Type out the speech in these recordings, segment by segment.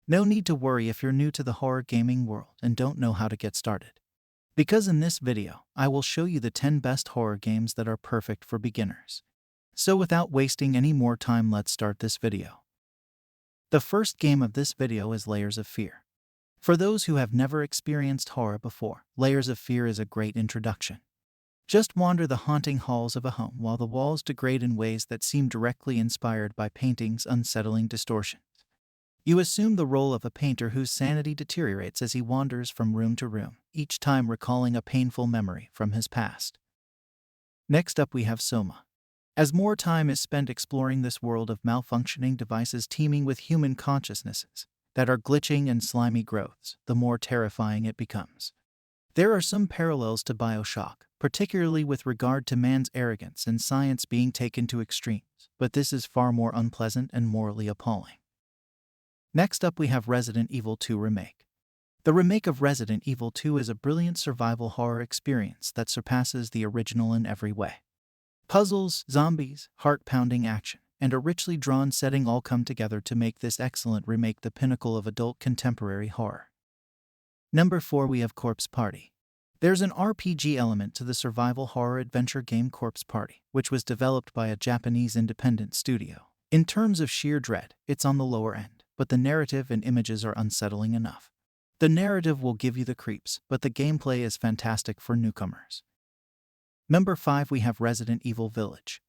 No need to worry if you're new to the horror gaming world and don't know how to get started. Because in this video, I will show you the 10 best horror games that are perfect for beginners. So without wasting any more time, let's start this video. The first game of this video is Layers of Fear. For those who have never experienced horror before, Layers of Fear is a great introduction. Just wander the haunting halls of a home while the walls degrade in ways that seem directly inspired by painting's unsettling distortions. You assume the role of a painter whose sanity deteriorates as he wanders from room to room, each time recalling a painful memory from his past. Next up we have SOMA. As more time is spent exploring this world of malfunctioning devices teeming with human consciousnesses that are glitching and slimy growths, the more terrifying it becomes. There are some parallels to BioShock, particularly with regard to man's arrogance and science being taken to extremes, but this is far more unpleasant and morally appalling. Next up we have Resident Evil 2 Remake. The remake of Resident Evil 2 is a brilliant survival horror experience that surpasses the original in every way. Puzzles, zombies, heart-pounding action, and a richly drawn setting all come together to make this excellent remake the pinnacle of adult contemporary horror. Number 4 we have Corpse Party. There's an RPG element to the survival horror adventure game Corpse Party, which was developed by a Japanese independent studio. In terms of sheer dread, it's on the lower end, but the narrative and images are unsettling enough. The narrative will give you the creeps, but the gameplay is fantastic for newcomers. Number 5 we have Resident Evil Village.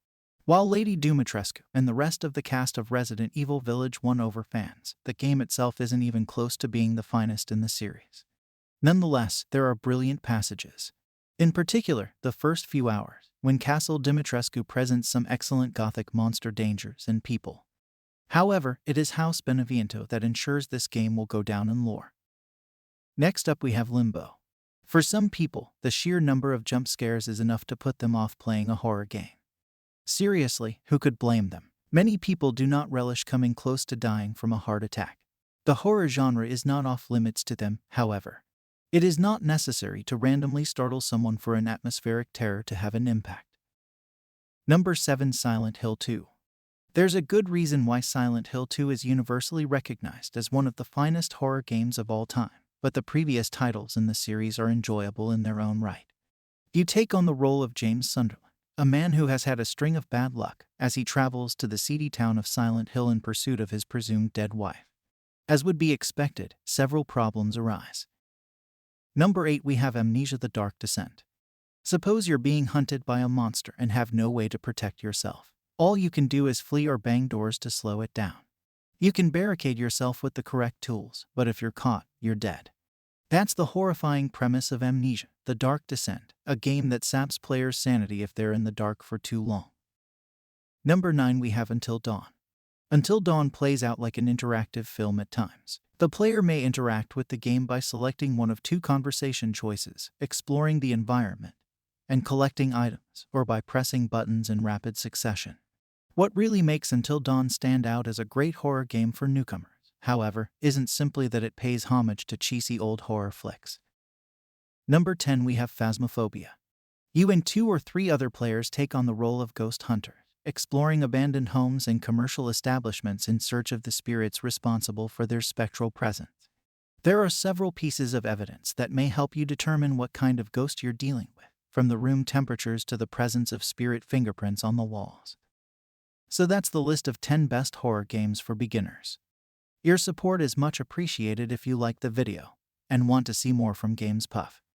While Lady Dimitrescu and the rest of the cast of Resident Evil Village won over fans, the game itself isn't even close to being the finest in the series. Nonetheless, there are brilliant passages. In particular, the first few hours, when Castle Dimitrescu presents some excellent gothic monster dangers and people. However, it is House Beneviento that ensures this game will go down in lore. Next up we have Limbo. For some people, the sheer number of jump scares is enough to put them off playing a horror game. Seriously, who could blame them? Many people do not relish coming close to dying from a heart attack. The horror genre is not off limits to them, however. It is not necessary to randomly startle someone for an atmospheric terror to have an impact. Number 7 Silent Hill 2. There's a good reason why Silent Hill 2 is universally recognized as one of the finest horror games of all time, but the previous titles in the series are enjoyable in their own right. You take on the role of James Sunderland, a man who has had a string of bad luck as he travels to the seedy town of Silent Hill in pursuit of his presumed dead wife. As would be expected, several problems arise. Number 8 we have Amnesia: The Dark Descent. Suppose you're being hunted by a monster and have no way to protect yourself. All you can do is flee or bang doors to slow it down. You can barricade yourself with the correct tools, but if you're caught, you're dead. That's the horrifying premise of Amnesia: The Dark Descent, a game that saps players' sanity if they're in the dark for too long. Number 9 we have Until Dawn. Until Dawn plays out like an interactive film at times. The player may interact with the game by selecting one of two conversation choices, exploring the environment, and collecting items, or by pressing buttons in rapid succession. What really makes Until Dawn stand out as a great horror game for newcomers, however, isn't simply that it pays homage to cheesy old horror flicks. Number 10 we have Phasmophobia. You and 2 or 3 other players take on the role of ghost hunters, exploring abandoned homes and commercial establishments in search of the spirits responsible for their spectral presence. There are several pieces of evidence that may help you determine what kind of ghost you're dealing with, from the room temperatures to the presence of spirit fingerprints on the walls. So that's the list of 10 best horror games for beginners. Your support is much appreciated if you like the video and want to see more from Games Puff.